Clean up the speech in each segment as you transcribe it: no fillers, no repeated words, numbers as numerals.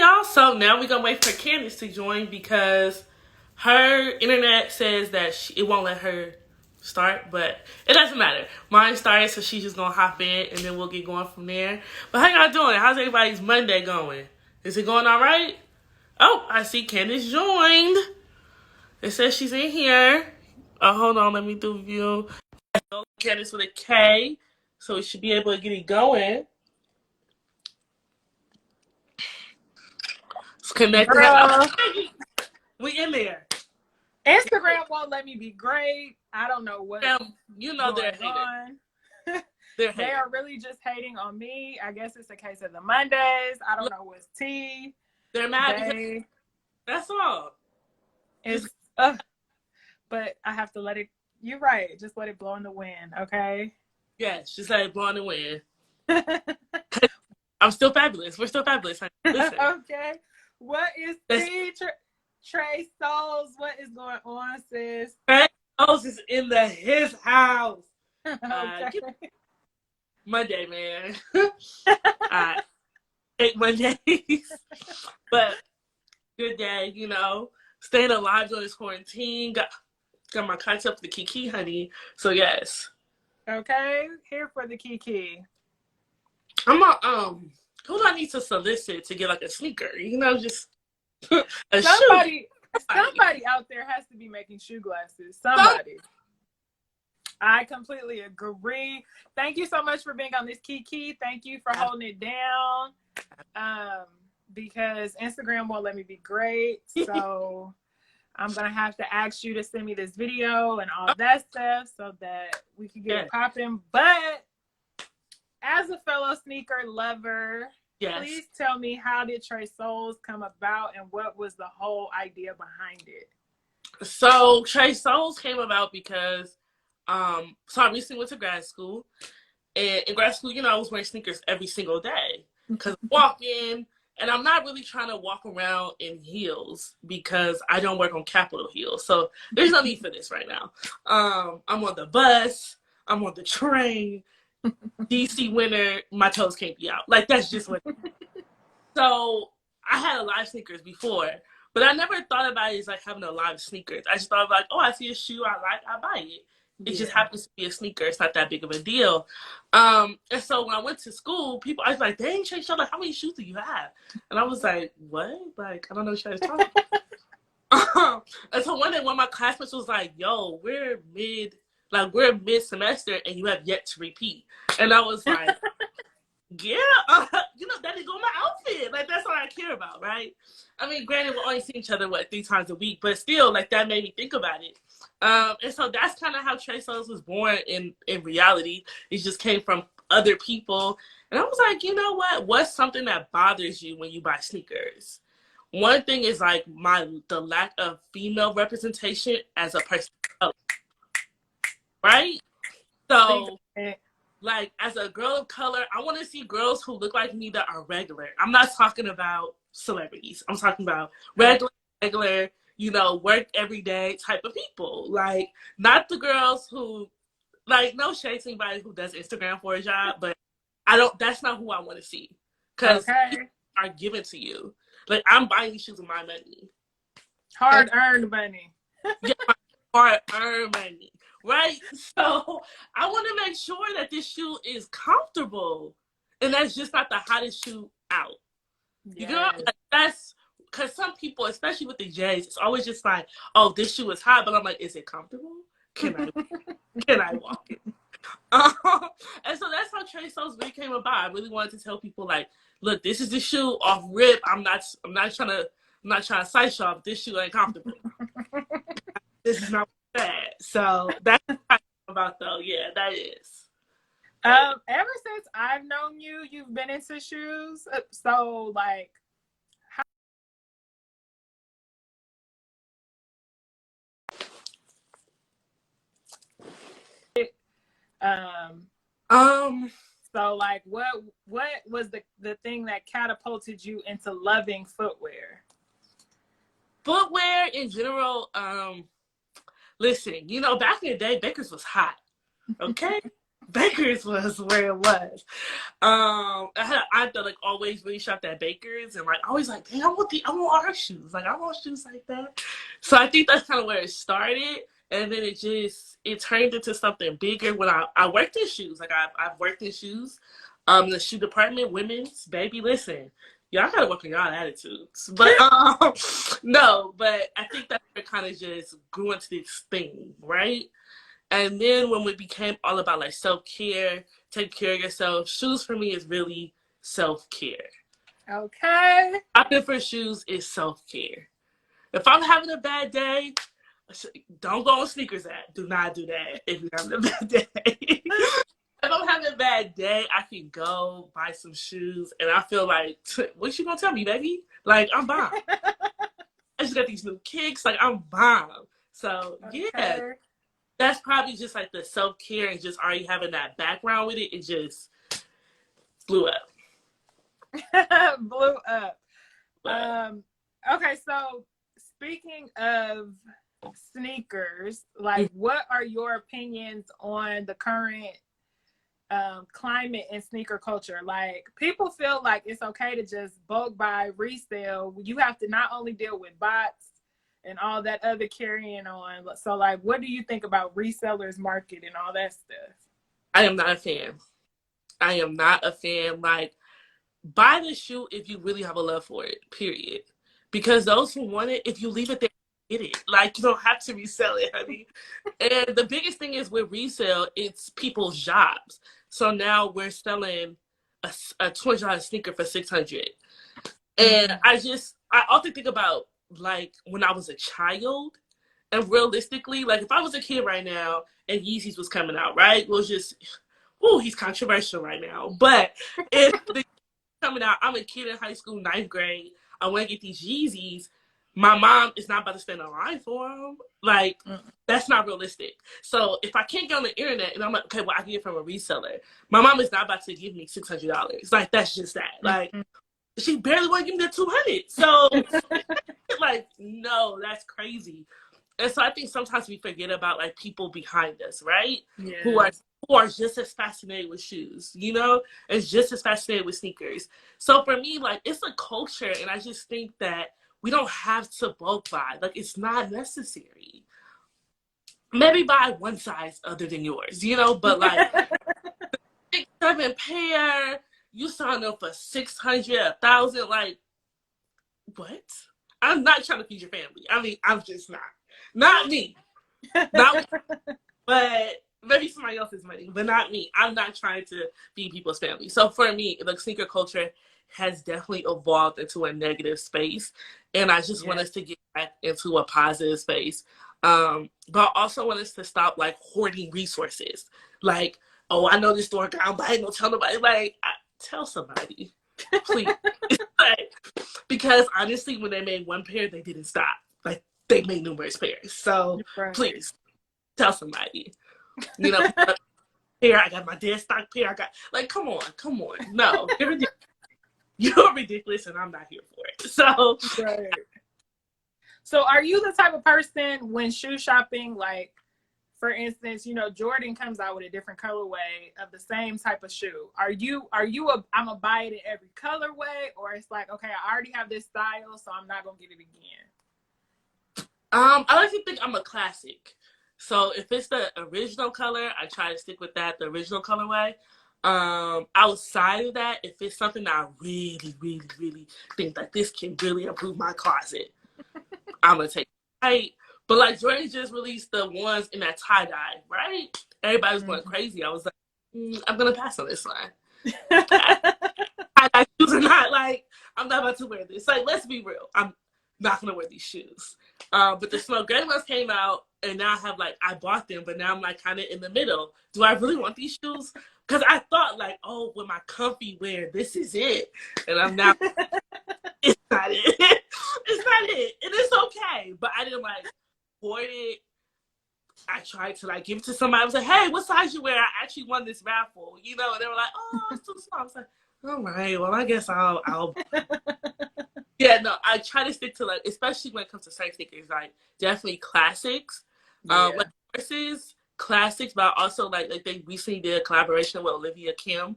y'all. So now we're gonna wait for Candace to join because her internet says that it won't let her start, but it doesn't matter. Mine started, so she's just gonna hop in and then we'll get going from there. But how y'all doing? How's everybody's Monday going? Is it going all right? Oh, I see Candace joined. It says she's in here. Oh, hold on, let me do view. Candace with a K, so we should be able to get it going. It's connected. Girl, we in there. Instagram won't let me be great. I don't know what's you know going they're on. They are really just hating on me. I guess it's a case of the Mondays. I don't know what's tea. They're mad because that's all. It's but I have to let it. You're right. Just let it blow in the wind, okay? Yes, just let it blow in the wind. I'm still fabulous. We're still fabulous. Listen. Okay. What is tea? Trey Solez, what is going on, sis? Trey Solez is in his house. Okay. Monday, man. Hate Mondays. But good day, staying alive during this quarantine. Got my concept for the Kiki, honey. So yes. Okay, here for the Kiki. I'm who do I need to solicit to get like a sneaker? Just somebody out there has to be making shoe glasses. Somebody. I completely agree. Thank you so much for being on this Kiki. Thank you for holding it down. Because Instagram won't let me be great. So I'm going to have to ask you to send me this video and all that stuff so that we can get it popping. But as a fellow sneaker lover, please tell me, how did Trey Solez come about and what was the whole idea behind it? So Trey Solez came about because I recently went to grad school. And in grad school, I was wearing sneakers every single day because I walk in and I'm not really trying to walk around in heels because I don't work on Capitol Hill. So there's no need for this right now. I'm on the bus. I'm on the train. DC winter, my toes can't be out. Like, that's just what. So I had a lot of sneakers before, but I never thought about it as like having a lot of sneakers. I just thought like, oh, I see a shoe I like, I buy it. It just happens to be a sneaker. It's not that big of a deal. And so when I went to school, I was like, dang, Trey, like, how many shoes do you have? And I was like, what? Like, I don't know what you're talking about. And so one day, one of my classmates was like, yo, we're mid-semester and you have yet to repeat. And I was like, yeah, that didn't go in my outfit. Like, that's all I care about, right? I mean, granted, we'll only see each other, 3 times a week, but still, like, that made me think about it. And so that's kind of how Trey Solez was born in reality. It just came from other people. And I was like, you know what? What's something that bothers you when you buy sneakers? One thing is like the lack of female representation as a person. Right? So, like, as a girl of color, I want to see girls who look like me that are regular. I'm not talking about celebrities. I'm talking about regular, work every day type of people. Like, not the girls who, like, no shade to anybody who does Instagram for a job, but that's not who I want to see. Because are given to you. Like, I'm buying these shoes with my money. Hard-earned money. Yeah, hard-earned money. Right? So I want to make sure that this shoe is comfortable. And that's just not the hottest shoe out. You know? Like, that's because some people, especially with the J's, it's always just like, oh, this shoe is hot. But I'm like, is it comfortable? Can I walk it? And so that's how Trey Solez really came about. I really wanted to tell people, like, look, this is the shoe off rip. I'm not trying to size y'all, but this shoe ain't comfortable. This is not bad. So that's what I'm about, though. Yeah, that is. Ever since I've known you, you've been into shoes. So, like, so, like, what was the thing that catapulted you into loving footwear? Footwear in general, listen, back in the day, Bakers was hot. Okay? Baker's was where it was. I thought like always really shopped at Baker's and like always like, dang, I want our shoes. Like I want shoes like that. So I think that's kind of where it started. And then it turned into something bigger when I worked in shoes. Like I've worked in shoes. The shoe department, women's, baby, listen, y'all gotta work on y'all attitudes. But no, but I think that it kind of just grew into this thing, right? And then when we became all about like self-care, take care of yourself, shoes for me is really self-care. Okay. Shopping for shoes is self-care. If I'm having a bad day, don't go on sneakers app. Do not do that if you're having a bad day. If I'm having a bad day, I can go buy some shoes and I feel like, what you gonna tell me, baby? Like, I'm bomb. I just got these new kicks, like I'm bomb. So yeah. That's probably just like the self-care and just already having that background with it. It just blew up. Blew up. Okay, so speaking of sneakers, like what are your opinions on the current climate in sneaker culture? Like people feel like it's okay to just bulk buy, resell. You have to not only deal with bots and all that other carrying on. So like, what do you think about resellers market and all that stuff? I am not a fan. I am not a fan. Like, buy the shoe if you really have a love for it, period. Because those who want it, if you leave it there, get it. Like, you don't have to resell it, honey. And the biggest thing is with resale, it's people's jobs. So now we're selling a $200 sneaker for $600. And I often think about like when I was a child, and realistically, like if I was a kid right now and Yeezys was coming out, right? We'll just, he's controversial right now. But if the coming out, I'm a kid in high school, 9th grade, I want to get these Yeezys. My mom is not about to stand in line for them. Like, that's not realistic. So if I can't get on the internet and I'm like, okay, well, I can get it from a reseller. My mom is not about to give me $600. Like, that's just that. Like, she barely want to give me the $200. So, like, no, that's crazy. And so I think sometimes we forget about like people behind us, right? Yeah. Who are just as fascinated with shoes, you know, and just as fascinated with sneakers. So for me, like it's a culture, and I just think that we don't have to bulk buy. Like it's not necessary. Maybe buy one size other than yours, you know, but like 6, 7 pair, you sign up for 600, 1,000, like what? I'm not trying to feed your family. I mean, I'm just not. Not me. Not but maybe somebody else's money, but not me. I'm not trying to feed people's family. So for me, the sneaker culture has definitely evolved into a negative space. And I just want us to get back into a positive space. But I also want us to stop like hoarding resources. Like, oh, I know this store guy, but I ain't gonna tell nobody. Like, tell somebody, please. Like, because honestly, when they made one pair, they didn't stop. Like, they made numerous pairs. So please tell somebody. You know, pair, I got my dead stock pair. I got like, come on. No, you're ridiculous, and I'm not here for it. So, so are you the type of person when shoe shopping, like, for instance, you know, Jordan comes out with a different colorway of the same type of shoe. Are you I'm gonna buy it in every colorway, or it's like, okay, I already have this style, so I'm not gonna get it again? I like to think I'm a classic. So if it's the original color, I try to stick with that, the original colorway. Outside of that, if it's something that I really, really, really think that this can really improve my closet, I'm gonna take it. Right? But like Jordan just released the ones in that tie-dye, right? Everybody was going crazy. I was like, I'm gonna pass on this one. Tie-dye shoes are not like, I'm not about to wear this. Like, let's be real. I'm not gonna wear these shoes. But the Snow Gray ones came out, and now I bought them, but now I'm like kind of in the middle. Do I really want these shoes? Because I thought like, oh, with my comfy wear, this is it. And I'm now, it's not it. It's not it. And it's okay. But I didn't like hoard it. I tried to like give it to somebody. I was like, hey, what size you wear? I actually won this raffle, you know? And they were like, oh, it's too small. I was like, all right, well, I guess I'll. Yeah, no, I try to stick to like, especially when it comes to certain sneakers, like definitely classics. Like versus classics, but I also like they recently did a collaboration with Olivia Kim.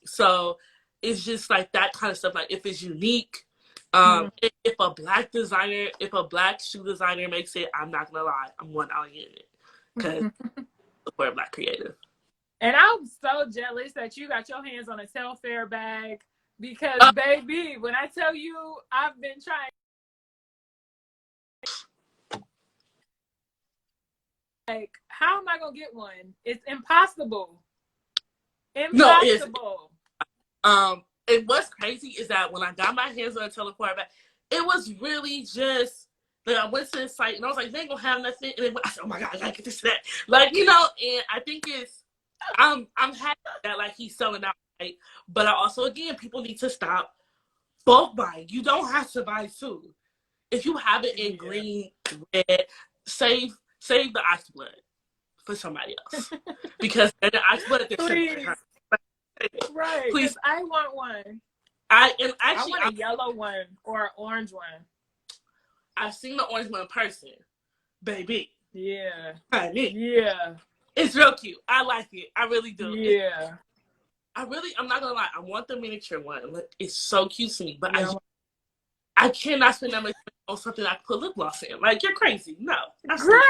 So it's just like that kind of stuff. Like if it's unique, if a black shoe designer makes it, I'm not gonna lie, I'm one out in it because we're a black creative. And I'm so jealous that you got your hands on a Telfair bag because, baby, when I tell you I've been trying. Like, how am I gonna get one? It's impossible. Impossible. No, and what's crazy is that when I got my hands on a Telfair bag, it was really just like I went to the site and I was like, they ain't gonna have nothing. And then I said, oh my god, I gotta get this and that. Like, you know, and I think I'm happy that like he's selling out, right? But I also, again, people need to stop bulk buying. You don't have to buy two. If you have it in green, red, save the ox blood for somebody else. Because the ox blood, please. Right. Please. I want one. I want a yellow one or an orange one. I've seen the orange one in person. Baby. Yeah. Honey. Yeah. It's real cute. I like it. I really do. Yeah. I'm not gonna lie. I want the miniature one. It's so cute to me, but I cannot spend that much on something I put lip gloss in. Like, you're crazy. No. Girl,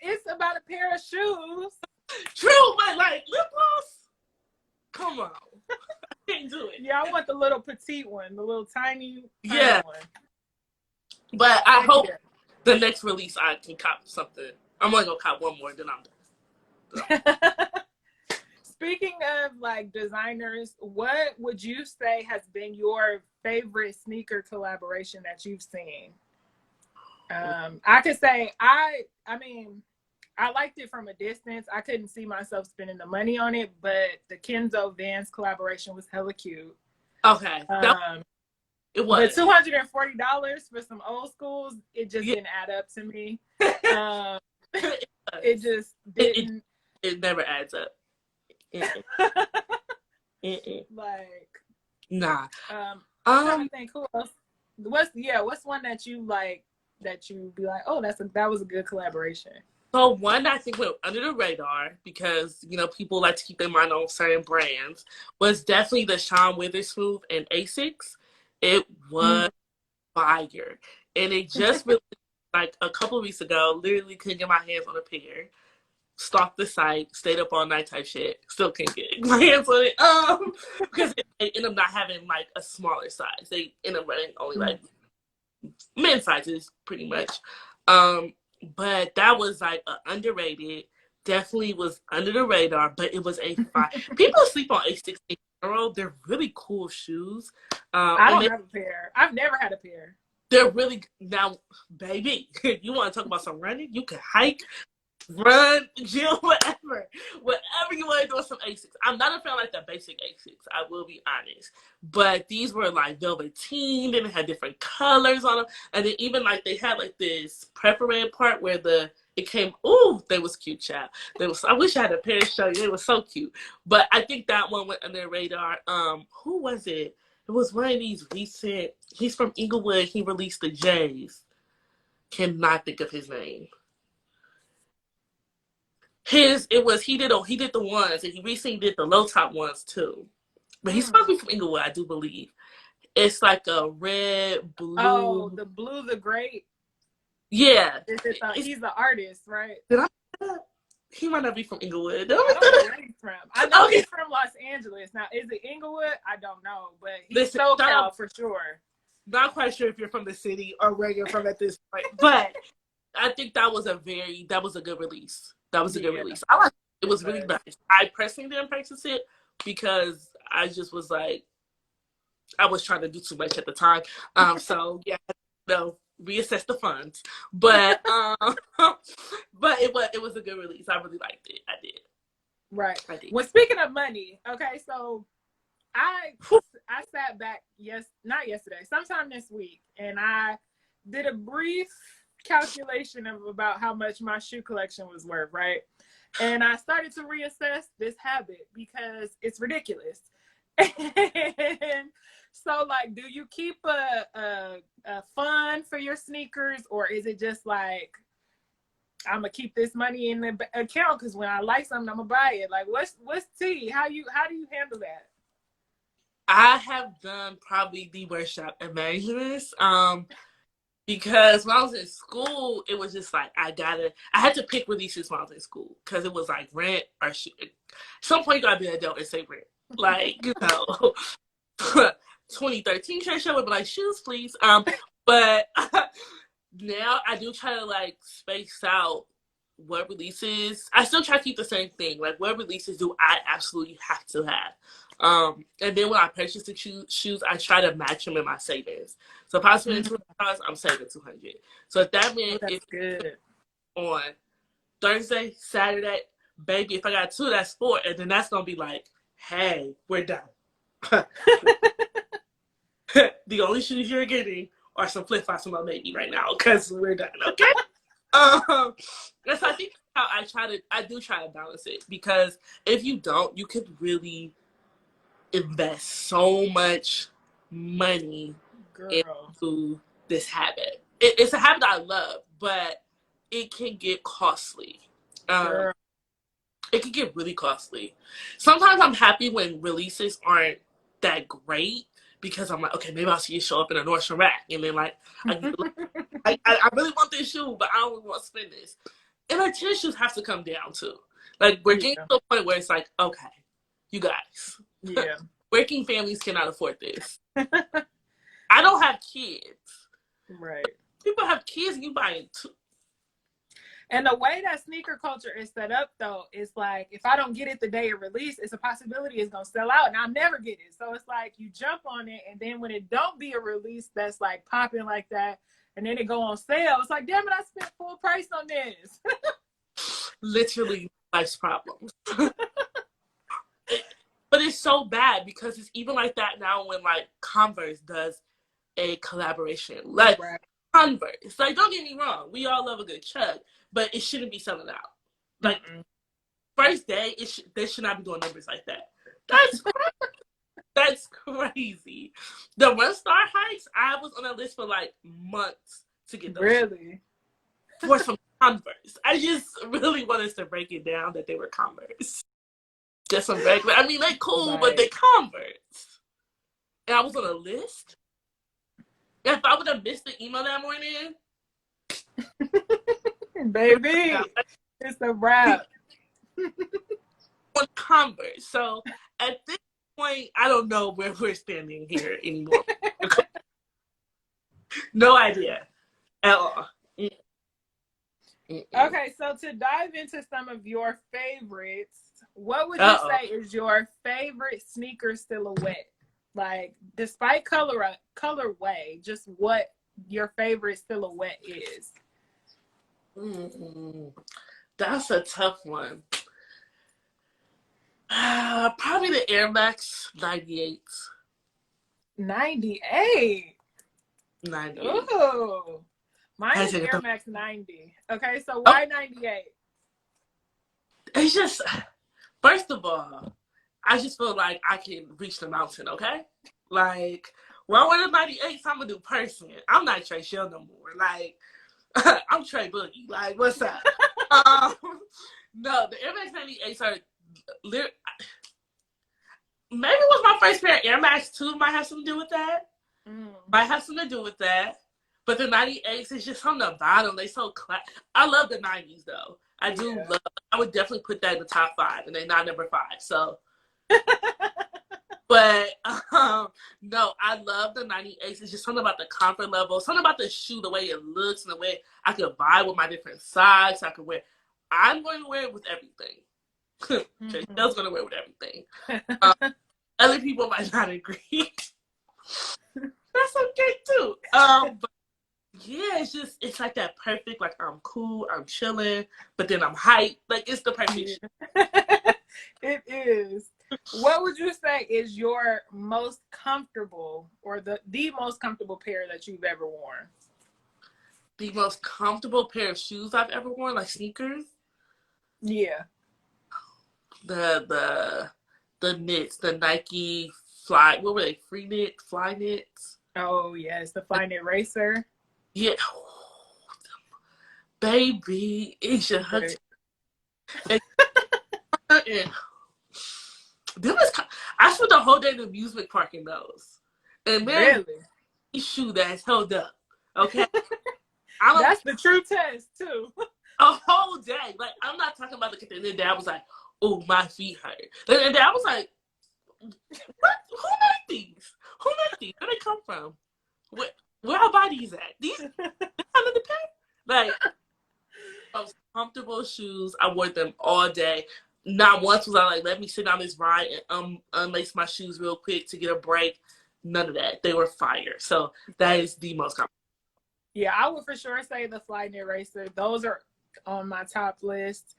it's about a pair of shoes. True, but like lip gloss? Come on. I can't do it. Yeah, I want the little petite one, the little tiny one. But I hope the next release I can cop something. I'm only gonna cop one more, then I'm done. Speaking of like designers, what would you say has been your favorite sneaker collaboration that you've seen? I could say I mean, I liked it from a distance. I couldn't see myself spending the money on it, but the Kenzo Vans collaboration was hella cute. Okay. It was. But $240 for some old schools, it just didn't add up to me. It just didn't. It never adds up. Like, nah. I'm trying to think who else. What's one that you like that you be like, oh, that was a good collaboration? So one that I think went under the radar because, you know, people like to keep their mind on certain brands was definitely the Sean Witherspoon and Asics. It was fire. And it just really, like a couple of weeks ago, literally couldn't get my hands on a pair. Stalked the site, stayed up all night type shit. Still can't get my hands on it. Because they end up not having like a smaller size. They end up running only like men's sizes pretty much. But that was like underrated. Definitely was under the radar, but it was a fire. People sleep on Asics in general. They're really cool shoes. I don't have a pair. I've never had a pair. They're really, now, baby, you want to talk about some running? You can hike, run, gym, whatever you want to do with some Asics. I'm not a fan of like the basic Asics, I will be honest, but these were like velveteen, then it had different colors on them, and then even like they had like this perforated part where it came. Ooh, they was cute, child. I wish I had a pair to show you. They were so cute, but I think that one went under the radar. Who was it? It was one of these recent. He's from Inglewood. He released the J's. Cannot think of his name. He did the ones, and he recently did the low top ones too. But he's supposed to be from Inglewood, I do believe. It's like a red, blue. Oh, the blue, the great. Yeah. He's the artist, right? He might not be from Inglewood. I don't know where he's from. I know he's from Los Angeles. Now, is it Inglewood? I don't know, but he's SoCal for sure. Not quite sure if you're from the city or where you're from at this point, but I think that was a good release. That was a good release. I like it. It was really nice. I personally didn't purchase it because I just was like, I was trying to do too much at the time. So yeah, reassess the funds. But but it was a good release. I really liked it. I did. Right. I did. Well, speaking of money, okay, so I sat back not yesterday, sometime this week, and I did a brief calculation of about how much my shoe collection was worth, right? And I started to reassess this habit because it's ridiculous. And so, like, do you keep a fund for your sneakers, or is it just like, I'm gonna keep this money in the account because when I like something, I'm gonna buy it. Like, what's T? How do you handle that? I have done probably the worst job at managing this. Because when I was in school, it was just like I had to pick releases when I was in school because it was like rent or shoot. At some point, you gotta be an adult and say rent. Like, 2013 Trey show would be like shoes, please. But now I do try to like space out what releases. I still try to keep the same thing. Like, what releases do I absolutely have to have? And then when I purchase the shoes, I try to match them in my savings. So if I spend $200, I'm saving $200. So if that means that's good. On Thursday, Saturday, baby, if I got two, that's four, and then that's gonna be like, hey, we're done. The only shoes you're getting are some flip flops from my baby right now because we're done. Okay. That's I think how I do try to balance it because if you don't, you could really invest so much money into this habit. It's a habit I love, but it can get costly. It can get really costly. Sometimes I'm happy when releases aren't that great because I'm like, okay, maybe I'll see it show up in a Nordstrom rack, and then like, I really want this shoe, but I don't really want to spend this. And our tennis shoes have to come down too. Like, we're getting to a point where it's like, okay, you guys, working families cannot afford this. I don't have kids. Right. People have kids, and you buying two. And the way that sneaker culture is set up, though, is like, if I don't get it the day of release, it's a possibility it's going to sell out, and I'll never get it. So it's like you jump on it, and then when it don't be a release that's, like, popping like that, and then it go on sale, it's like, damn it, I spent full price on this. Literally life's problems. But it's so bad because it's even like that now when, like, Converse does a collaboration. Like, Converse. Like, don't get me wrong. We all love a good chug. But it shouldn't be selling out. Like, first day, they should not be doing numbers like that. That's crazy. The One Star hikes, I was on a list for like months to get those. Really? For some Converse. I just really wanted us to break it down that they were Converse. Just some regular. I mean, they cool, but they Converse. And I was on a list. If I would have missed the email that morning, baby, it's a wrap. On Converse. So at this point, I don't know where we're standing here anymore. No idea at all. Okay, so to dive into some of your favorites, what would you say is your favorite sneaker silhouette? Like, despite colorway, just what your favorite silhouette is. That's a tough one. Probably the Air Max 98. 98? 98. Ooh. Mine is Air Max 90. Okay, so why 98? It's just, first of all, I just feel like I can reach the mountain, okay? Like, when I wear the 98s, I'm a new person. I'm not Trey Shell no more. Like, I'm Trey Boogie. Like, what's up? No, the Air Max 98s are maybe it was my first pair of Air Max 2 might have something to do with that. Might have something to do with that. But the 98s is just on the bottom. They so I love the 90s though. I do love. I would definitely put that in the top 5, and they're not number 5. So, but no, I love the 98s. It's just something about the comfort level, something about the shoe, the way it looks, and the way I could buy with my different size. I could wear. I'm going to wear it with everything. Trey's going to wear it with everything. Other people might not agree. That's okay too. But yeah, it's like that perfect, like, I'm cool, I'm chilling, but then I'm hyped. Like, it's the perfect shit. It is. What would you say is your most comfortable or the most comfortable pair that you've ever worn? The most comfortable pair of shoes I've ever worn, like sneakers? Yeah. The knits, the Nike Fly, what were they? Free knit, Fly knits? Oh, yes, the Fly Knit Racer. Yeah. Baby, it's your hug. And, and I spent the whole day in the amusement park in those. And man, really? shoe that's held up. Okay. That's the true test too. A whole day. Like, I'm not talking about the day. Dad was like, oh, my feet hurt. And Dad was like, what? Who made these? Who made these? Where they come from? Where our bodies at? These under the pack? Like, those comfortable shoes. I wore them all day. Not once was I like, let me sit down this ride and unlace my shoes real quick to get a break. None of that. They were fire. So that is the most comfortable. Yeah, I would for sure say the Flyknit Racer. Those are on my top list.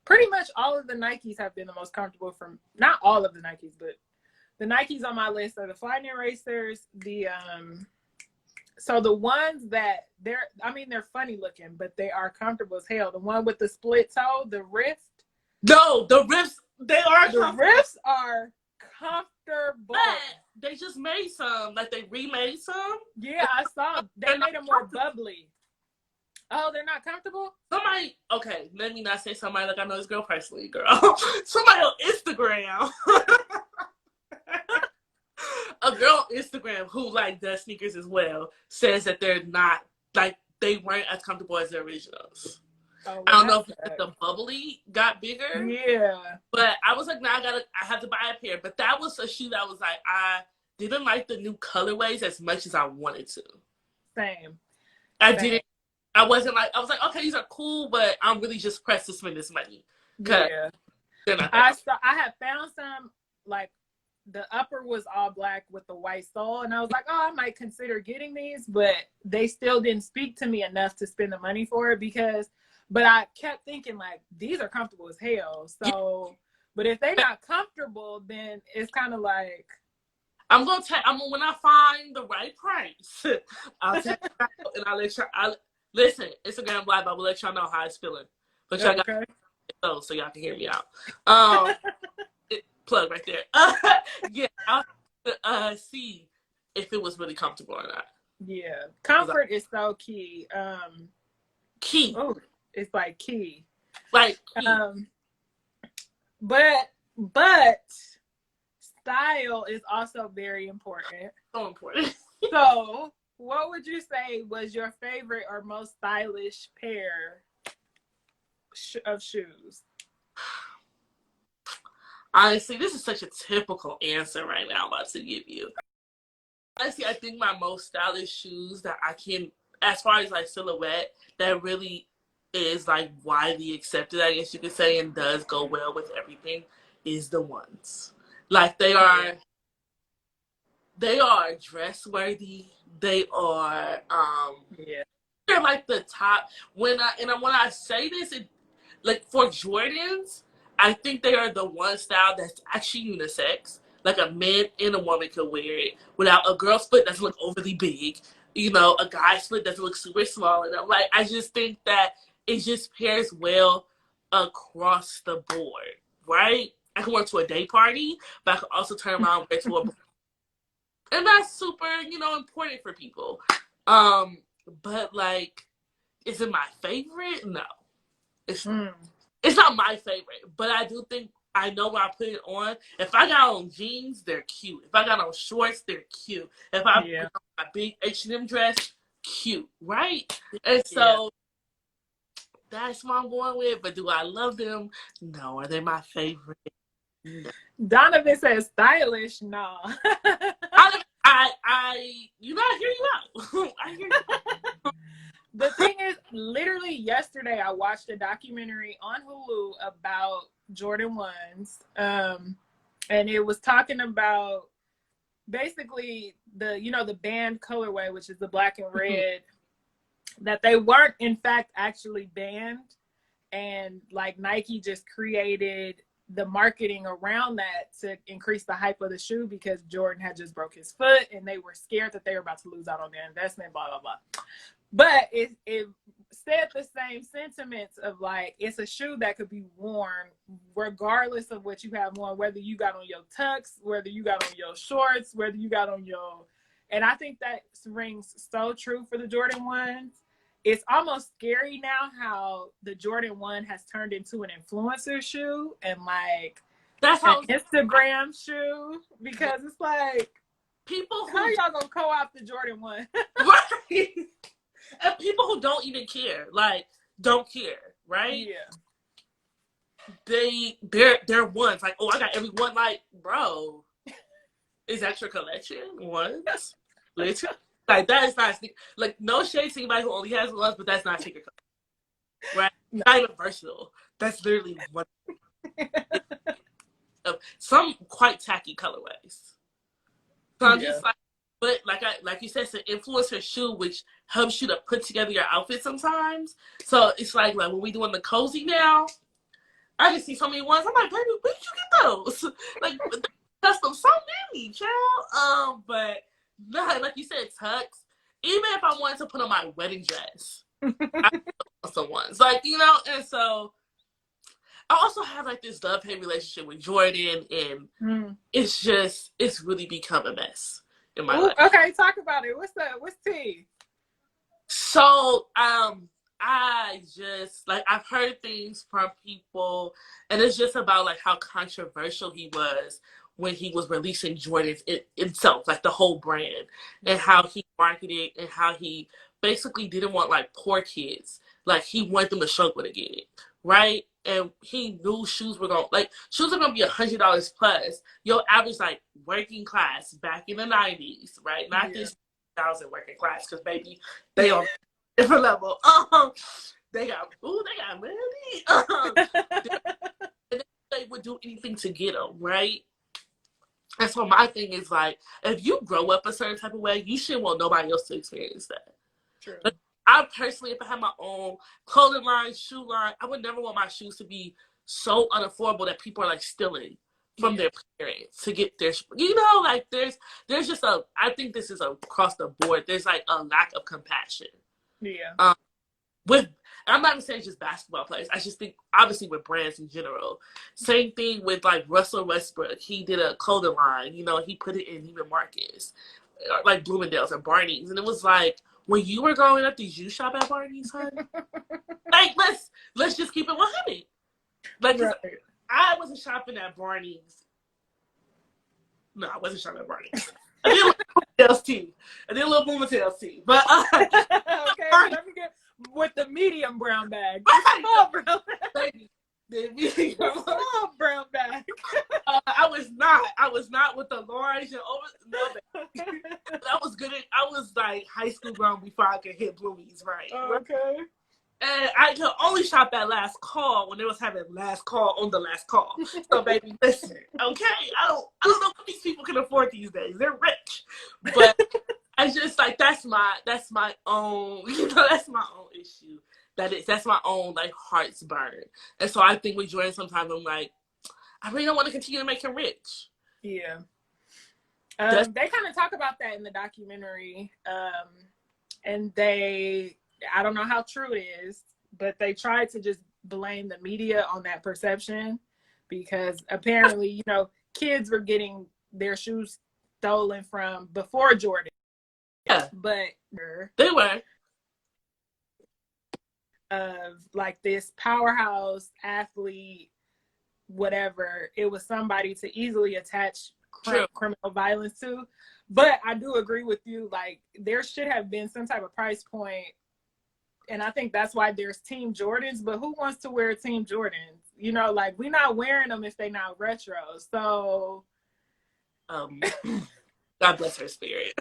Pretty much all of the Nikes have been the most comfortable from, not all of the Nikes, but the Nikes on my list are the Flyknit Racers, so the ones that they're funny looking, but they are comfortable as hell. The one with the split toe, the Rift. No, the Rifts, the Rifts are comfortable. But they just made some, like they remade some. Yeah, I saw. They made them more bubbly. Oh, they're not comfortable? Somebody, okay, let me not say somebody like I know this girl personally, girl. Somebody on Instagram. A girl on Instagram who like does sneakers as well says that they're not, like, they weren't as comfortable as the originals. Oh, I don't know if the bubbly got bigger. Yeah. But I was like, now I have to buy a pair. But that was a shoe that was like, I didn't like the new colorways as much as I wanted to. Same. I was like, okay, these are cool, but I'm really just pressed to spend this money. Yeah. I had found some, like, the upper was all black with the white sole, and I was like, oh, I might consider getting these, but they still didn't speak to me enough to spend the money for it but I kept thinking, like, these are comfortable as hell. So, but if they're not comfortable, then it's kind of like, when I find the right price, I'll take it out and I'll let y'all, listen, Instagram Live, I will let y'all know how it's feeling. But y'all got those so y'all can hear me out. Plug right there. Yeah, I'll see if it was really comfortable or not. Yeah, comfort is so key. Key. Oh, it's like key. Like key. But style is also very important. So important. So, what would you say was your favorite or most stylish pair of shoes? Honestly, this is such a typical answer right now I'm about to give you. Honestly, I think my most stylish shoes that I can, as far as like silhouette, that really is like widely accepted, I guess you could say, and does go well with everything, is the ones. Like they are dress worthy. They are they're like the top. When I say this, like for Jordans, I think they are the one style that's actually unisex. Like a man and a woman could wear it without a girl's foot doesn't look overly big. You know, a guy's foot doesn't look super small. And I'm like, I just think that it just pairs well across the board, right? I can wear to a day party, but I can also turn around and wear to a and that's super, important for people. But like, is it my favorite? No. It's not my favorite, but I do think I know when I put it on. If I got on jeans, they're cute. If I got on shorts, they're cute. If I put on my big H&M dress, cute, right? And so that's what I'm going with. But do I love them? No. Are they my favorite? No. Donovan says stylish. No. I hear you out. I hear you out. The thing is, literally yesterday, I watched a documentary on Hulu about Jordan 1s. And it was talking about basically the banned colorway, which is the black and red, that they weren't, in fact, actually banned. And like Nike just created the marketing around that to increase the hype of the shoe because Jordan had just broke his foot and they were scared that they were about to lose out on their investment, blah, blah, blah. But it said the same sentiments of like, it's a shoe that could be worn regardless of what you have on, whether you got on your tux, whether you got on your shorts, whether you got on your, and I think that rings so true for the Jordan 1s. it's almost scary now how the Jordan 1 has turned into an influencer shoe and like that's an how Instagram shoe, because it's like, people how are y'all gonna co-opt the Jordan 1? right? And people who don't even care, like, don't care, right? Yeah. They're ones like, oh, I got every one. Like, bro, is that your collection? Ones, literally. Like, that is not like, no shade to anybody who only has ones, but that's not sneaker collection, right? No. Not even versatile. That's literally one. Some quite tacky colorways. So I'm just like, but like you said, it's an influencer shoe, which helps you to put together your outfit sometimes. So it's like when we doing the cozy now, I just see so many ones. I'm like, baby, where did you get those? Like, custom, so many, child. But no, like you said, tux. Even if I wanted to put on my wedding dress, I put some ones, like, you know. And so I also have like this love-hate relationship with Jordan, and it's really become a mess in my life. Okay, talk about it. What's tea? So I just, like, I've heard things from people, and it's just about like how controversial he was when he was releasing Jordan itself, like the whole brand, and how he marketed, and how he basically didn't want like poor kids. Like, he wanted them to struggle to get it, right? And he knew shoes were gonna be $100 plus. Your average like working class back in the 90s, right? Not this 2000 working class, because baby, they on different level. They got money. They would do anything to get them, right? And so my thing is, like, if you grow up a certain type of way, you shouldn't want nobody else to experience that. True. Like, I personally, if I had my own clothing line, shoe line, I would never want my shoes to be so unaffordable that people are like stealing from their parents to get their, you know, like there's just I think this is across the board. There's like a lack of compassion. Yeah. I'm not even saying just basketball players. I just think, obviously, with brands in general. Same thing with like Russell Westbrook. He did a clothing line. You know, he put it in Neiman Marcus, like Bloomingdale's and Barney's, and it was like, when you were growing up, did you shop at Barney's, honey? Like, let's just keep it 100. Like, right. I wasn't shopping at Barney's. No, I wasn't shopping at Barney's. I did a little Bloomingdale's tea. But okay, let me get with the medium brown bag. Small brown bag. The small brown bag. I was not with the large and over. No, I was good. I was like high school grown before I could hit Bloomies, right? Okay. And I could only shop at Last Call when they was having Last Call on the Last Call. So, baby, listen, okay? I don't know what these people can afford these days. They're rich, but I just like that's my own. You know, that's my own issue. That's my own like heart's burn. And so I think with Jordan, sometimes I'm like, I really don't want to continue to make him rich. Yeah. They kind of talk about that in the documentary, and I don't know how true it is, but they tried to just blame the media on that perception, because apparently, you know, kids were getting their shoes stolen from before Jordan. Yeah. But they were. Of like this powerhouse athlete, whatever, it was somebody to easily attach criminal violence to. But I do agree with you, like, there should have been some type of price point. And I think that's why there's Team Jordans, but who wants to wear Team Jordans? You know, like, we're not wearing them if they're not retro. So, God bless her spirit.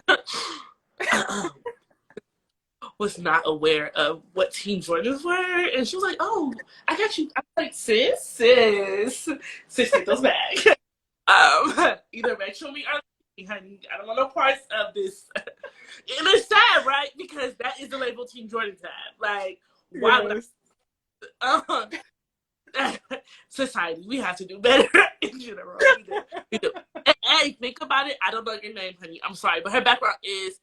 Was not aware of what Team Jordans were, and she was like, "Oh, I got you." I was like, "Sis, take those back." Either retro me or honey. I don't want no parts of this. And it's sad, right? Because that is the label Team Jordans have. Like, why would society, we have to do better in general. We do. And hey, think about it. I don't know your name, honey. I'm sorry, but her background is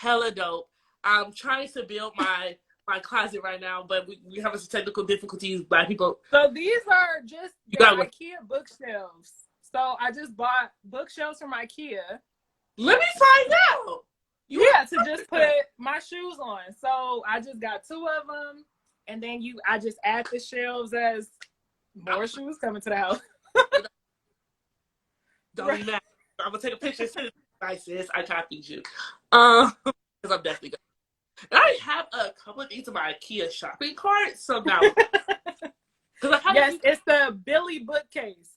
hella dope. I'm trying to build my closet right now, but we have some technical difficulties. Black people. So these are just the IKEA bookshelves. So I just bought bookshelves from IKEA. Let me find out. To just put my my shoes on. So I just got 2 of them, and then I just add the shelves as more shoes coming to the house. Don't be mad. I'm gonna take a picture and send it. I sis, I copied you. Because I'm definitely gonna. And I have a couple of things in my IKEA shopping cart, so now. Yes, it's the Billy bookcase.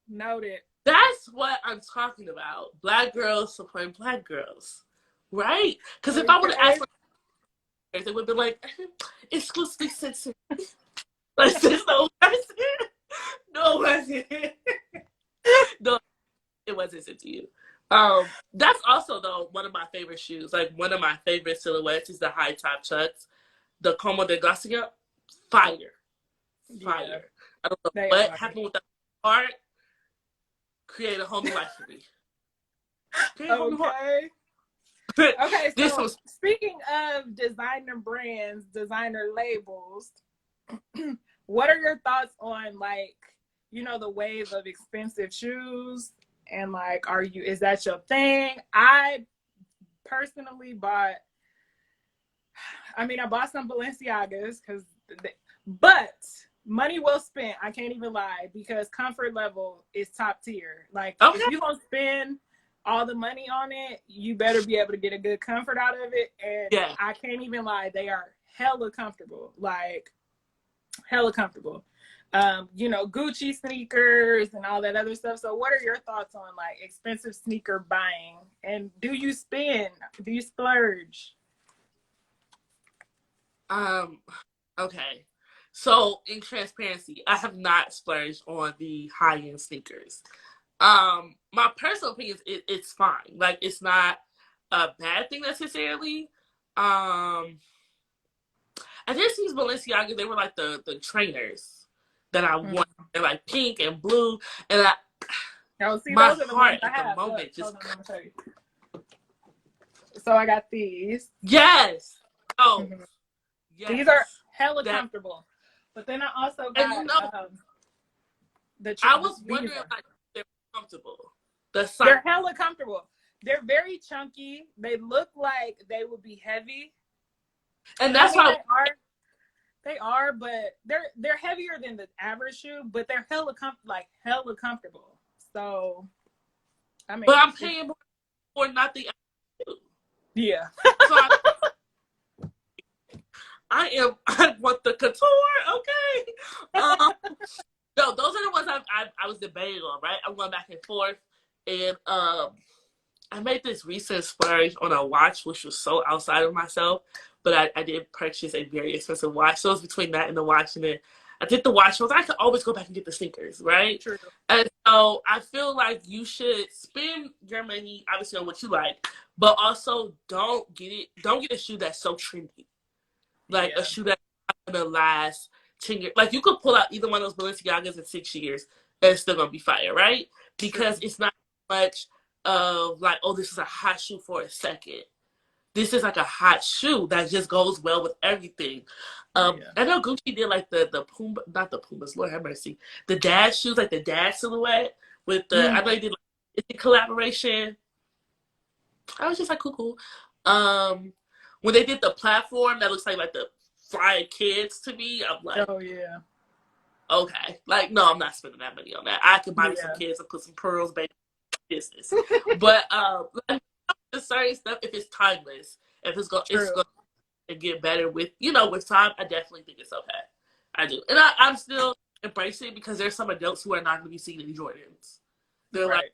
Noted. That's what I'm talking about. Black girls supporting black girls, right? Because if I would have asked for they would be like, exclusively sensitive. Like, sis, no, no, no, it wasn't sent to you. That's also though one of my favorite shoes. Like one of my favorite silhouettes is the high top Chucks, the Como de Garcia. Fire. Yeah. I don't know what happened with that part. Create a whole new life for me. Okay. Okay, so speaking of designer brands, designer labels, what are your thoughts on, like, you know, the wave of expensive shoes? And like, is that your thing? I personally bought some Balenciagas but money well spent. I can't even lie, because comfort level is top tier. Like, if you're gonna spend all the money on it, you better be able to get a good comfort out of it. And I can't even lie, they are hella comfortable. Like, hella comfortable. You know, Gucci sneakers and all that other stuff. So what are your thoughts on like expensive sneaker buying? And do you spend? Do you splurge? Okay. So in transparency, I have not splurged on the high-end sneakers. My personal opinion is it's fine. Like, it's not a bad thing necessarily. I did see these Balenciagas. They were like the trainers that I want. They're like pink and blue, and my heart at the moment just. So I got these. Yes. Oh. Yes. These are hella comfortable. But then I also got I was wondering, like, they're comfortable. They're hella comfortable. They're very chunky. They look like they would be heavy. And that's why they are, but they're heavier than the average shoe, but they're hella comfortable. So I mean, but I'm paying more for not the average shoe. Yeah. So I want the couture, okay? No, those are the ones I was debating on, right? I'm going back and forth, and I made this recent splurge on a watch, which was so outside of myself, but I did purchase a very expensive watch. So it was between that and the watch, and then I did the watch. So I could always go back and get the sneakers, right? True. And so I feel like you should spend your money, obviously, on what you like, but also don't get a shoe that's so trendy. Like a shoe that's not gonna last 10 years. Like, you could pull out either one of those Balenciagas in 6 years and it's still gonna be fire, right? Because it's not much of like, oh, this is a hot shoe for a second. This is like a hot shoe that just goes well with everything. I know Gucci did like the Puma, not the Pumas, Lord have mercy. The dad shoes, like the dad silhouette with the, I know they did like a collaboration. I was just like, cool. When they did the platform that looks like the flying kids to me, I'm like, oh yeah, okay. Like, no, I'm not spending that money on that. I could buy me some kids and put some pearls, baby, business. But like, the certain stuff, if it's timeless, if it's going to get better with time, I definitely think it's okay. I do, and I'm still embracing it, because there's some adults who are not going to be seeing any Jordans. They're like,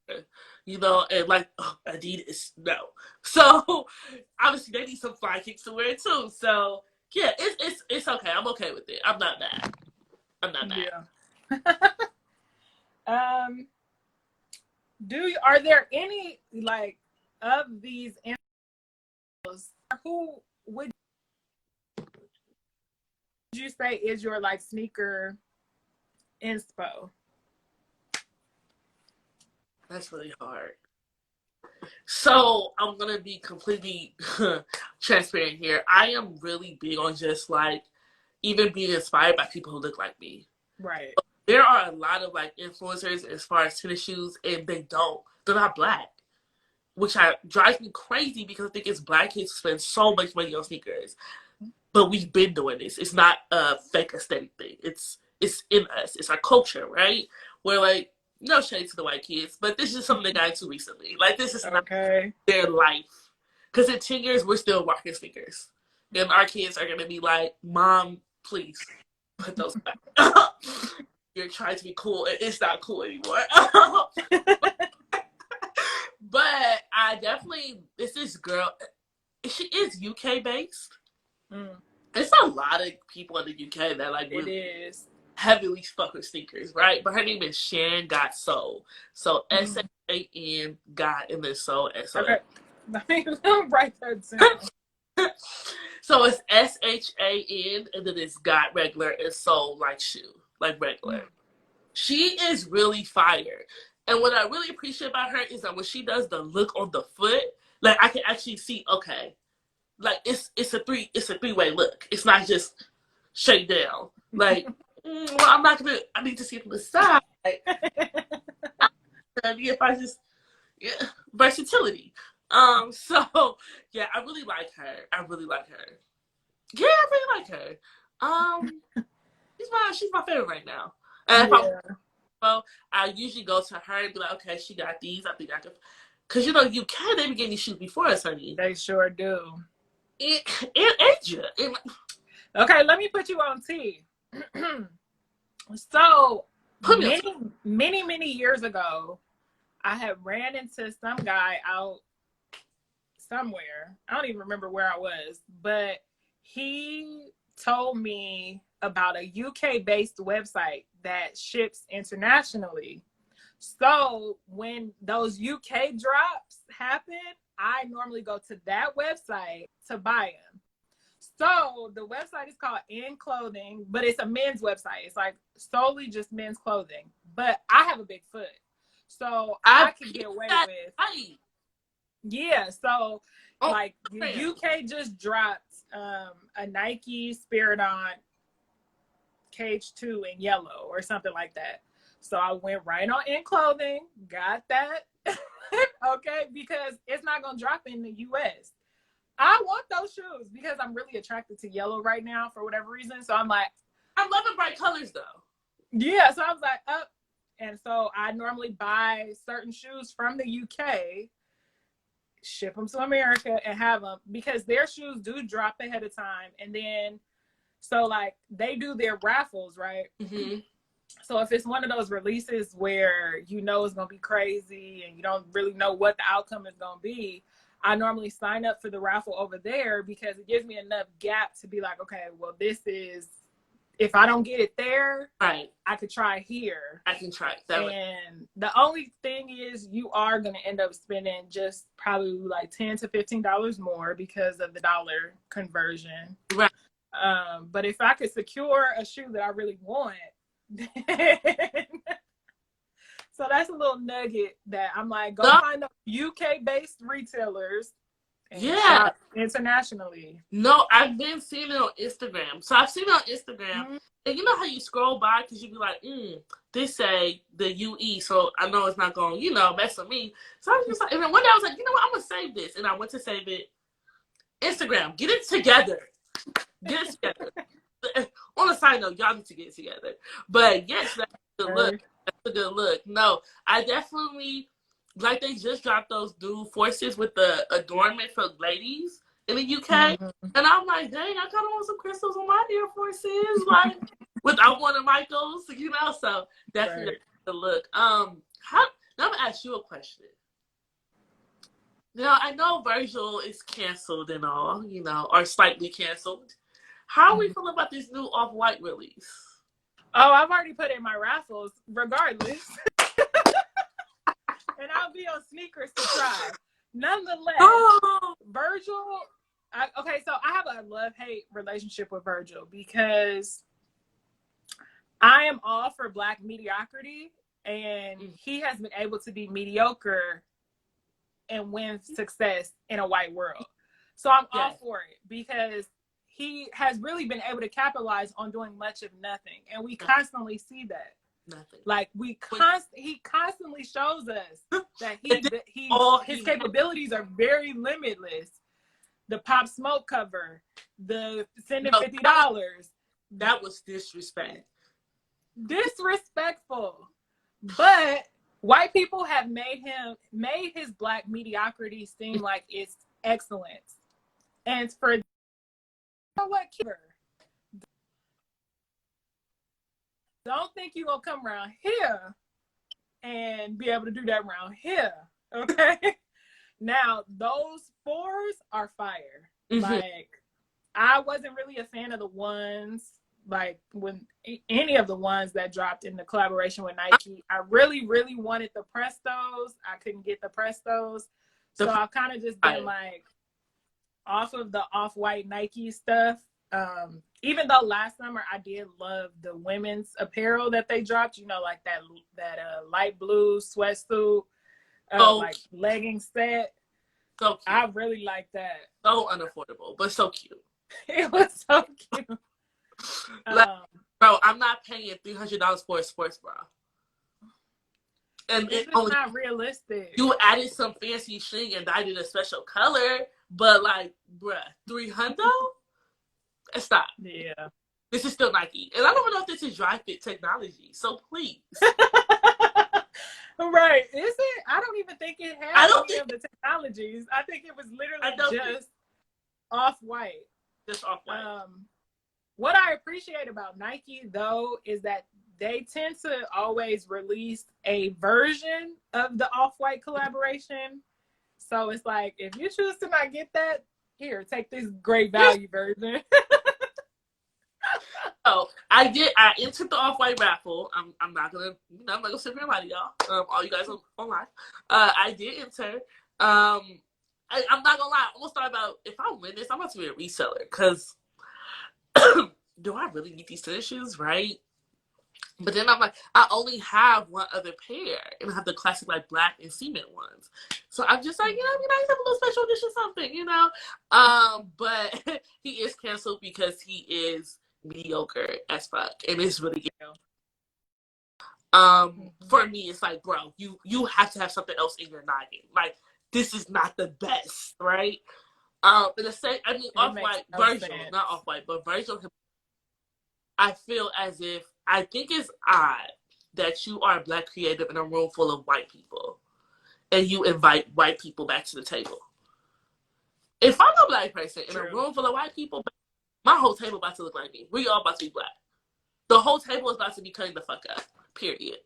and like, oh, Adidas, no. So obviously they need some fly kicks to wear too. So yeah, it's okay. I'm okay with it. I'm not mad. Yeah. Are there any like of these individuals who would you say is your like sneaker inspo? That's really hard. So I'm gonna be completely transparent here. I am really big on just like even being inspired by people who look like me. Right. There are a lot of like influencers as far as tennis shoes, and they're not black. which drives me crazy because I think it's Black kids who spend so much money on sneakers. But we've been doing this. It's not a fake aesthetic thing. It's in us. It's our culture, right? We're like, no shade to the white kids, but this is something they got into recently. Like, this is not their life. Because in 10 years, we're still rocking sneakers. And our kids are going to be like, Mom, please put those back. You're trying to be cool, and it's not cool anymore. But I definitely, it's this girl, she is UK based. There's a lot of people in the UK that like really heavily fuck with sneakers, right? But her name is Shan Got Soul. So SHAN Got and then Soul SOL. Okay. Let me write that down. So it's SHAN and then it's Got regular and Soul like shoe, like regular. She is really fire. And what I really appreciate about her is that when she does the look on the foot, like I can actually see, okay, like it's a three-way look. It's not just straight down. Like, well, I need to see it from the side. If I just versatility. So yeah, I really like her. Yeah, I really like her. She's my favorite right now. And I usually go to her and be like, okay, she got these. I think I could, because UK, they be getting these shoes before us, honey. They sure do. In Asia. Okay, let me put you on T. So many years ago, I had ran into some guy out somewhere. I don't even remember where I was, but he told me about a UK-based website that ships internationally. So when those UK drops happen, I normally go to that website to buy them. So the website is called In Clothing, but it's a men's website. It's like solely just men's clothing. But I have a big foot, so I can get away with. Yeah, so like the UK just dropped a Nike Spirit On Cage 2 in yellow or something like that. So I went right on In Clothing, got that. Okay, because it's not gonna drop in the US. I want those shoes because I'm really attracted to yellow right now for whatever reason. So I'm like, I'm loving bright colors though. Yeah, so I was like, up. And so I normally buy certain shoes from the UK, ship them to America and have them because their shoes do drop ahead of time. And then, so like they do their raffles, right? So if it's one of those releases where it's going to be crazy and you don't really know what the outcome is going to be, I normally sign up for the raffle over there because it gives me enough gap to be like, okay, well, this is, if I don't get it there, right, I could try here. I can try. And the only thing is you are going to end up spending just probably like $10 to $15 more because of the dollar conversion. Right. But if I could secure a shoe that I really want, so that's a little nugget that I'm like, go find the UK-based retailers and shop internationally. No, I've been seeing it on Instagram. So I've seen it on Instagram. And you know how you scroll by because you be like, they say the UE, so I know it's not going to, mess with me. So I was just like, and then one day I was like, you know what, I'm going to save this. And I went to save it. Instagram, get it together. Get it together. On a side note, y'all need to get it together. But yes, that's a good look. That's a good look. No, I definitely, like they just dropped those dual forces with the adornment for ladies in the UK. And I'm like, dang, I kind of want some crystals on my Air Forces, like without one of Michael's, so definitely the look. Now I'm going to ask you a question. Now, I know Virgil is canceled and all, or slightly canceled. How are we feeling about this new Off-White release? Oh, I've already put in my raffles, regardless. And I'll be on sneakers to try. Nonetheless, Virgil, so I have a love-hate relationship with Virgil because I am all for Black mediocrity, and he has been able to be mediocre and win success in a white world. So I'm all for it because he has really been able to capitalize on doing much of nothing. And we constantly see that. Nothing. Like he constantly shows us that his capabilities are very limitless. The Pop Smoke cover, the sending $50. That was disrespect. Disrespectful. But white people have made his black mediocrity seem like it's excellence. And for what, don't think you're gonna come around here and be able to do that around here. Okay. Now those 4s are fire. Mm-hmm. Like, I wasn't really a fan of the ones, like when any of the ones that dropped in the collaboration with Nike. I really, really wanted the Prestos. I couldn't get the Prestos. So I've kind of just been like off of the off-white Nike stuff. Even though last summer I did love the women's apparel that they dropped, you know, like that light blue sweatsuit, like legging set. So cute. I really like that. So unaffordable, but so cute. It was so cute. Bro, I'm not paying $300 for a sports bra. And it's not realistic. You added some fancy string and dyed it a special color, but like, bruh, $300? Stop. Yeah. This is still Nike. And I don't know if this is dry fit technology, so please. Right. Is it? I don't even think it has any of the technologies. I think it was literally just off-white. Just off-white. What I appreciate about Nike, though, is that they tend to always release a version of the off-white collaboration. So it's like, if you choose to not get that, here, take this great value version. So I entered the off-white raffle. I'm not gonna sit here and lie to y'all. All you guys online. I did enter. I'm not gonna lie. I almost thought about, if I win this, I'm about to be a reseller, because do I really need these tennis shoes, right? But then I'm like, I only have one other pair, and I have the classic like black and cement ones. So I'm just like, I need to have a little special edition something, you know. But he is canceled because he is mediocre as fuck, and it's really good. For me, it's like, bro, you have to have something else in your noggin. Like, this is not the best, right? In the same, I mean, off-white, Virgil, not off-white, but Virgil, I feel as if, I think it's odd that you are a black creative in a room full of white people, and you invite white people back to the table. If I'm a black person in a room full of white people, my whole table about to look like me. We all about to be black. The whole table is about to be cutting the fuck up. Period.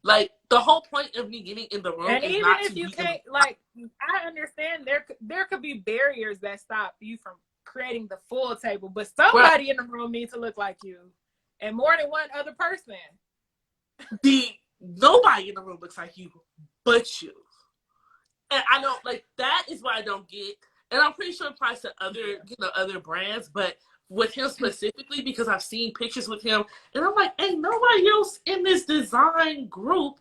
Like, the whole point of me getting in the room and is even not if to you be can't, like, I understand there could be barriers that stop you from creating the full table, but somebody in the room needs to look like you, and more than one other person. Nobody in the room looks like you, but you. And I don't, like, that is what I don't get. And I'm pretty sure it applies to other brands, but with him specifically, because I've seen pictures with him, and I'm like, ain't nobody else in this design group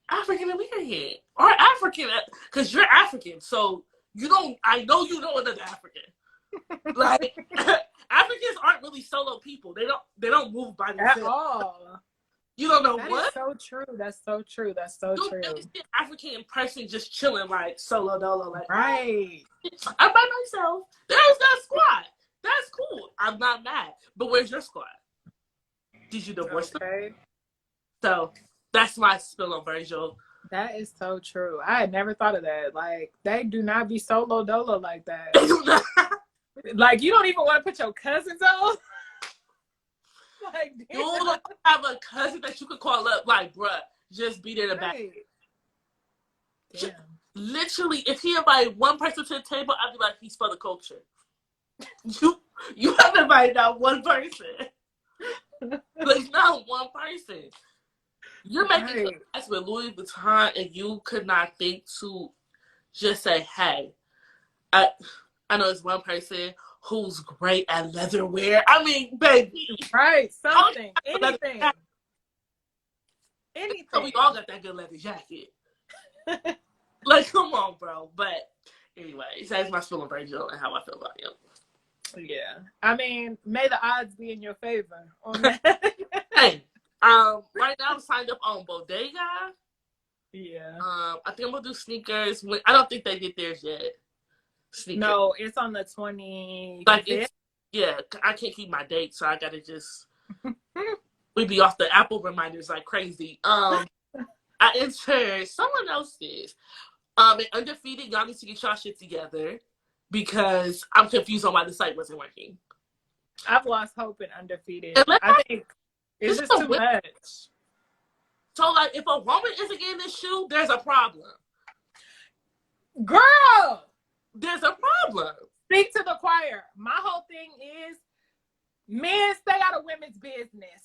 African American or African, because you're African, so I know you know another African. Like, Africans aren't really solo people. They don't move by themselves at all. You don't know that what? Is so true. That's so true. That's so you true. Never see an African person just chilling like solo dolo, like right. I'm by myself. There's that squad. That's cool. I'm not mad. But where's your squad? Did you divorce them? So that's my spill on Virgil. That is so true. I had never thought of that. Like, they do not be solo dolo like that. Like, you don't even want to put your cousins on. Like, you don't have a cousin that you could call up, like, bruh, just be there to back. Damn. Literally, if he invited one person to the table, I'd be like, he's for the culture. You haven't invited not one person. Like, not one person. You're making class with Louis Vuitton, and you could not think to just say, hey, I know it's one person who's great at leatherware. I mean, baby. Right, something. Anything. Anything. So we all got that good leather jacket. Like, come on, bro. But anyway, that's my spill on Virgil and how I feel about him. Yeah. I mean, may the odds be in your favor on that. Hey, Right now I'm signed up on Bodega. Yeah. I think I'm gonna do sneakers. I don't think they did theirs yet. Sneakers. No, it's on the 25th. Like I can't keep my date, so I gotta just we be off the Apple reminders like crazy. I entered someone else's. And Undefeated, y'all need to get y'all shit together because I'm confused on why the site wasn't working. I've lost hope in Undefeated. I think it's just too much. So, like, if a woman isn't getting this shoe, there's a problem. Girl! There's a problem. Speak to the choir. My whole thing is men stay out of women's business.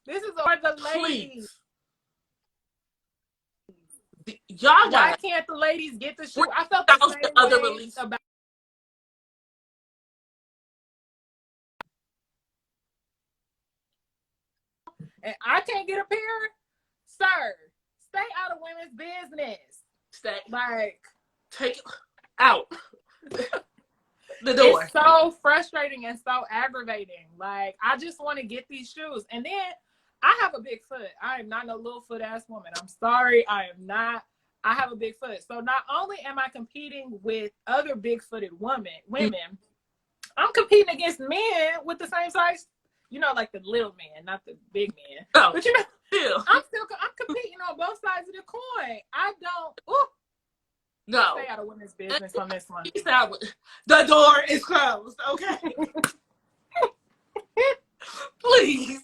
This is for the ladies. Y'all Why can't the ladies get the shoe? I felt the same other way release about. And I can't get a pair, sir. Stay out of women's business. Stay. Like, take it out the door. It's so frustrating and so aggravating. Like, I just want to get these shoes, and then I have a big foot. I am not no little foot ass woman. I'm sorry, I am not. I have a big foot. So not only am I competing with other big-footed women, I'm competing against men with the same size. You know, like the little man, not the big man. Oh, but you know, still. I'm competing on both sides of the coin. I don't. Ooh, no. Stay out of women's business on this one. The door is closed. Okay. Please.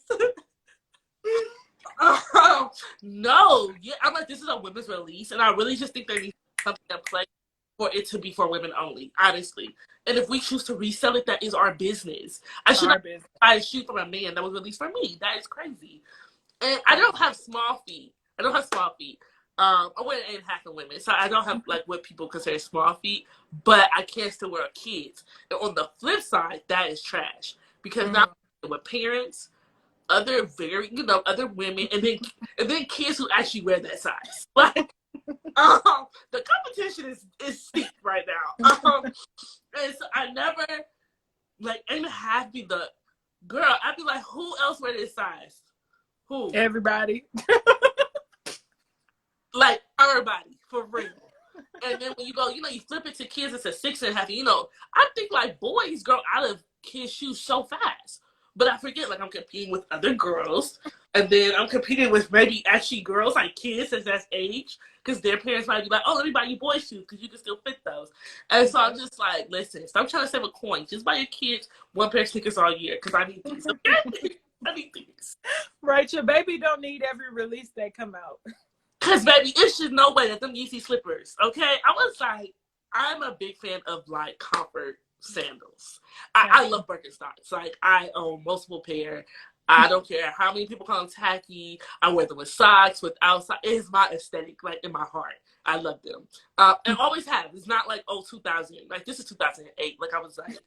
No. Yeah, I'm like, this is a women's release, and I really just think there needs something in place for it to be for women only, honestly. And if we choose to resell it, that is our business. I should not buy a shoe from a man that was released for me. That is crazy. And I don't have small feet. I wear 8.5 women, so I don't have like what people consider small feet, but I can still wear kids. And on the flip side, that is trash because now with parents, other women, and then kids who actually wear that size. Like, the competition is steep right now. And so I never like 8.5 be the girl. I'd be like, who else wear this size? Who? Everybody. Like everybody, for real. And then when you go, you flip it to kids, it's a 6.5. I think like boys grow out of kids' shoes so fast. But I forget, like, I'm competing with other girls. And then I'm competing with maybe actually girls, like kids as that age. Because their parents might be like, oh, let me buy you boys' shoes because you can still fit those. And so I'm just like, listen, stop trying to save a coin. Just buy your kids one pair of sneakers all year because I need these. Okay? I need these. Right, your baby don't need every release that come out. Because, baby, it's just no way that them Yeezy slippers, okay? I was like, I'm a big fan of, like, comfort sandals. I love Birkenstocks. Like, I own multiple pair. I don't care how many people call them tacky. I wear them with socks, without socks. It is my aesthetic, like, in my heart. I love them. And always have. It's not like, 2000. Like, this is 2008. Like, I was like,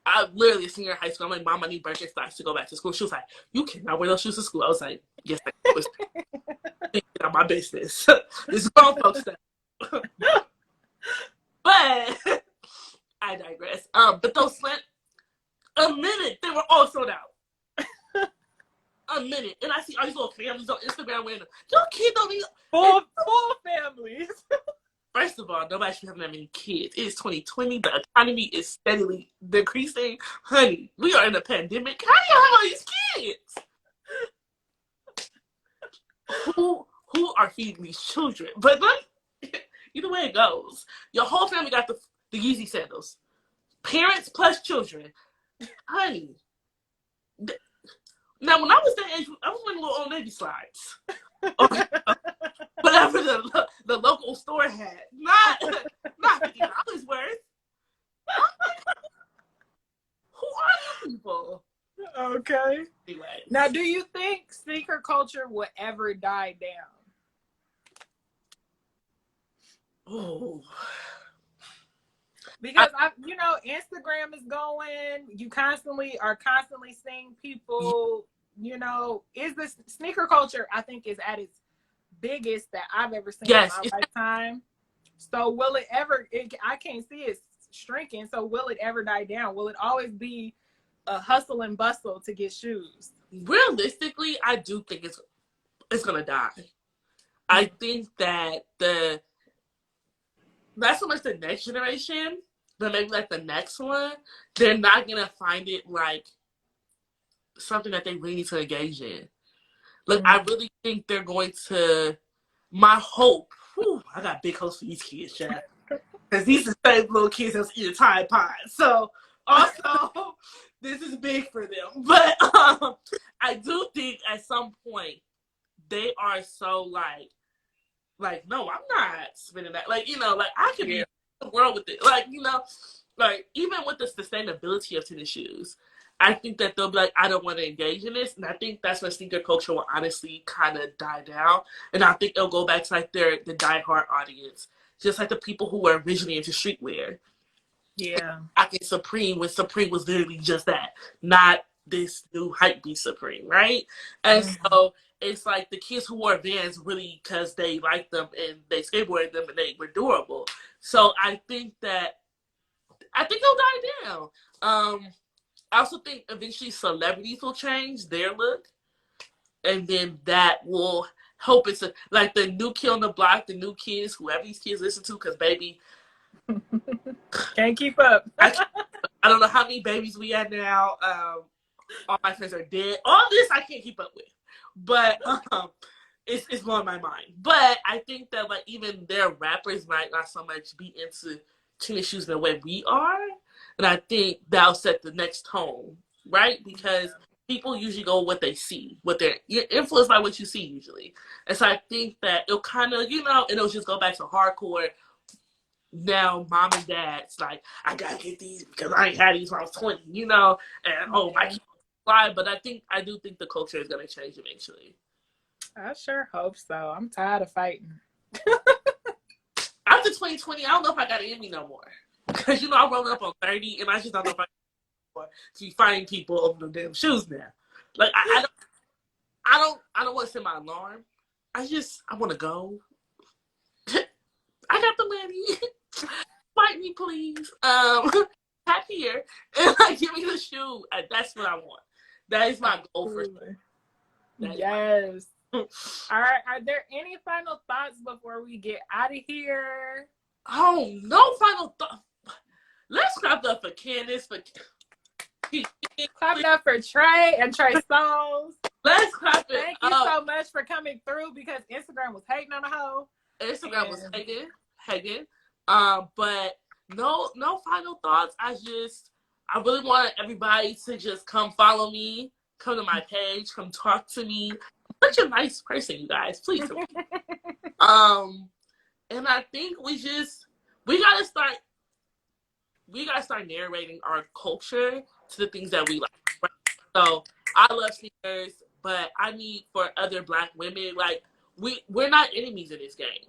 I literally, a senior in high school, I'm like, Mom, I need Birkenstocks to go back to school. She was like, you cannot wear those shoes to school. I was like, yes, I was. Get out my business. This is grown folks stuff. But I digress. But those a minute, they were all sold out. A minute. And I see all these little families on Instagram wearing them. Your kid don't need full families. First of all, nobody should have that many kids. It is 2020. The economy is steadily decreasing. Honey, we are in a pandemic. How do you have all these kids? Who are feeding these children? But like, either way it goes, your whole family got the Yeezy sandals. Parents plus children. Honey. Now, when I was that age, I was wearing little Old Navy slides. Whatever the local store had. Not $50 worth. Who are you people? Okay. Anyway. Now, do you think sneaker culture will ever die down? Oh. Because Instagram is going. You are constantly seeing people. Is the sneaker culture? I think is at its biggest that I've ever seen in my lifetime. So will it ever? I can't see it shrinking. So will it ever die down? Will it always be a hustle and bustle to get shoes. Realistically, I do think it's gonna die. I think that not so much the next generation, but maybe like the next one, they're not gonna find it like something that they really need to engage in. Like, I really think they're going to. My hope. Whew, I got big hopes for these kids, Chad, because these are the same little kids that's eating Tide Pods. So also, this is big for them. But I do think at some point they are so like, no, I'm not spending that. Like, like I could be in the world with it. Like, like even with the sustainability of tennis shoes, I think that they'll be like, I don't want to engage in this. And I think that's when sneaker culture will honestly kind of die down. And I think it'll go back to like the diehard audience, just like the people who were originally into streetwear. Yeah. I think Supreme, when Supreme was literally just that, not this new hype beast Supreme, right? And so it's like the kids who wore Vans really because they liked them and they skateboarded them and they were durable. So I think it'll die down. I also think eventually celebrities will change their look, and then that will help it to, like, the new kid on the block, the new kids, whoever these kids listen to, because baby, can't keep up. I don't know how many babies we have now. All my friends are dead. All this I can't keep up with, but it's blowing my mind. But I think that like even their rappers might not so much be into tennis shoes the way we are, and I think that'll set the next tone, right? Because people usually go what they see, you're influenced by what you see usually, and so I think that it'll kind of it'll just go back to hardcore. Now mom and dad's like, I gotta get these because I ain't had these when I was 20, and my kids fly. But I do think the culture is gonna change eventually. I sure hope so. I'm tired of fighting. After 2020, I don't know if I got it in me no more. Because I'm rolling up on 30 and I just don't know if I can to be fighting people over the damn shoes now. Like I don't want to set my alarm. I want to go. I got the money. Fight me, please. Tap here and like give me the shoe. That's what I want. That is my goal for sure. Yes. All right. Are there any final thoughts before we get out of here? Oh, no final thought. Let's clap it up for Candace. Clap it up for Trey and Trey Solez. Let's clap it Thank you so much for coming through because Instagram was hating on the hoe. Instagram was hating. But no final thoughts. I really want everybody to just come follow me, come to my page, come talk to me. I'm such a nice person, you guys. Please. And I think we gotta start narrating our culture to the things that we like. Right? So I love sneakers, but I need for other Black women, like we're not enemies in this game.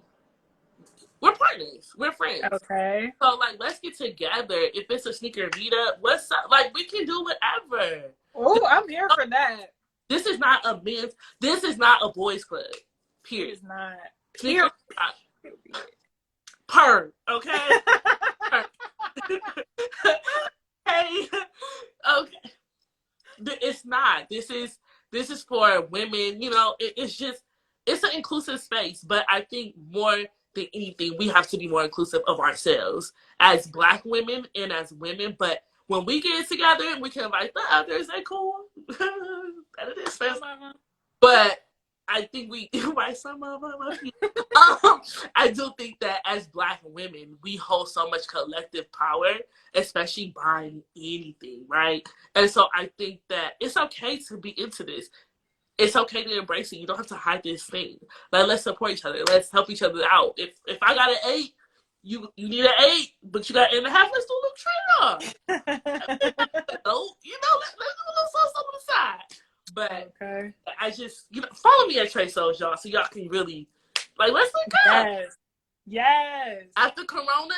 We're partners. We're friends. Okay. So like let's get together. If it's a sneaker meetup, what's up? Like we can do whatever. Oh, I'm here for that. This is not a boys club. Period. It's not. Period. Per, okay? Per. Hey, okay. It's not. This is for women. It's an inclusive space. But I think more than anything, we have to be more inclusive of ourselves as Black women and as women. But when we get together and we can invite the others, they cool. That it is fast. But I think we invite some of them. I do think that as Black women, we hold so much collective power, especially buying anything, right? And so I think that it's okay to be into this. It's okay to embrace it. You don't have to hide this thing. Like, let's support each other. Let's help each other out. If I got an 8, you need an 8, but you got an 8.5. Let's do a little trade off. Let's do a little something on the side. But okay. I just follow me at Trey Solez, y'all, so y'all can really let's link up. Yes. After Corona,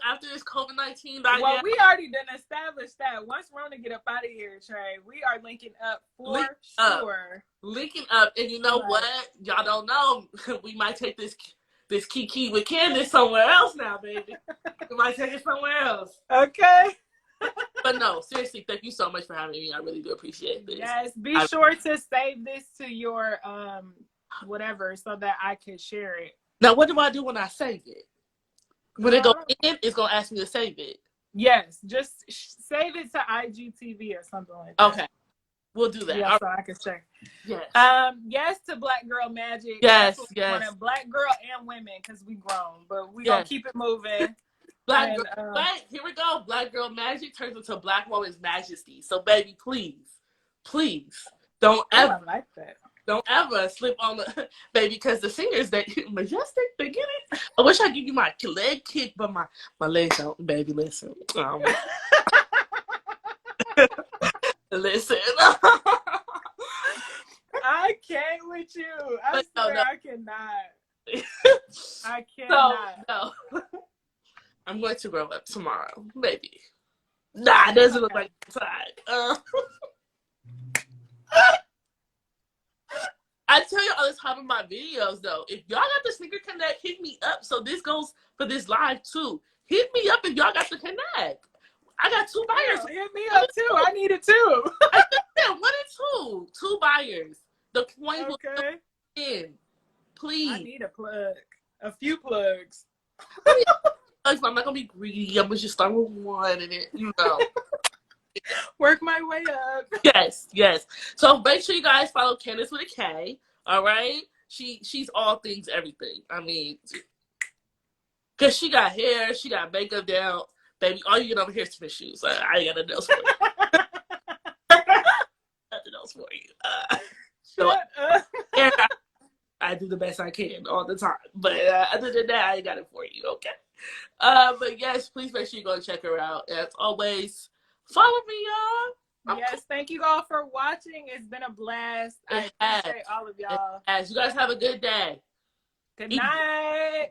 after this COVID-19 well, we already done established that. Once Rona get up out of here, Trey, we are linking up for sure. Linking up, and you know what? Y'all don't know. We might take this Kiki with Candace somewhere else now, baby. We might take it somewhere else. Okay. But But no, seriously, thank you so much for having me. I really do appreciate this. Yes, be sure to save this to your whatever so that I can share it. Now, what do I do when I save it? When it goes in, it's gonna ask me to save it. Yes, just save it to IGTV or something like that. Okay, we'll do that. Yeah, so I can check. Yes. Yes to Black Girl Magic. Yes, yes. Black girl and women, because we grown, but we gonna keep it moving. Black here we go. Black Girl Magic turns into Black Woman's Majesty. So, baby, please don't ever. I like that. Don't ever slip on the baby, because the singers that Majestic, they get it. I wish I give you my leg kick, but my legs don't. Baby, listen. Listen. I can't with you. I swear no. I cannot. I cannot. No. I'm going to grow up tomorrow, maybe. Nah, it doesn't look like inside. I tell you all the time in my videos, though, if y'all got the Sneaker Connect, hit me up. So this goes for this live, too. Hit me up if y'all got the Connect. I got 2 buyers. Hit me up, too. I need it, too. I said 1 and 2. 2 buyers. The coin will come in. Please. I need a plug. A few plugs. I'm not going to be greedy. I'm going to just start with 1 and then, work my way up. Yes. So make sure you guys follow Candace with a K. All right, she's all things everything. I mean, cause she got hair, she got makeup down, baby. All you get over here is tennis shoes. I ain't got nothing else for you. Nothing else for you. Shut up. I do the best I can all the time, but other than that, I ain't got it for you. Okay. But yes, please make sure you go and check her out. As always, follow me, y'all. Yes, thank you all for watching. It's been a blast. I appreciate all of y'all. You guys have a good day. Good night.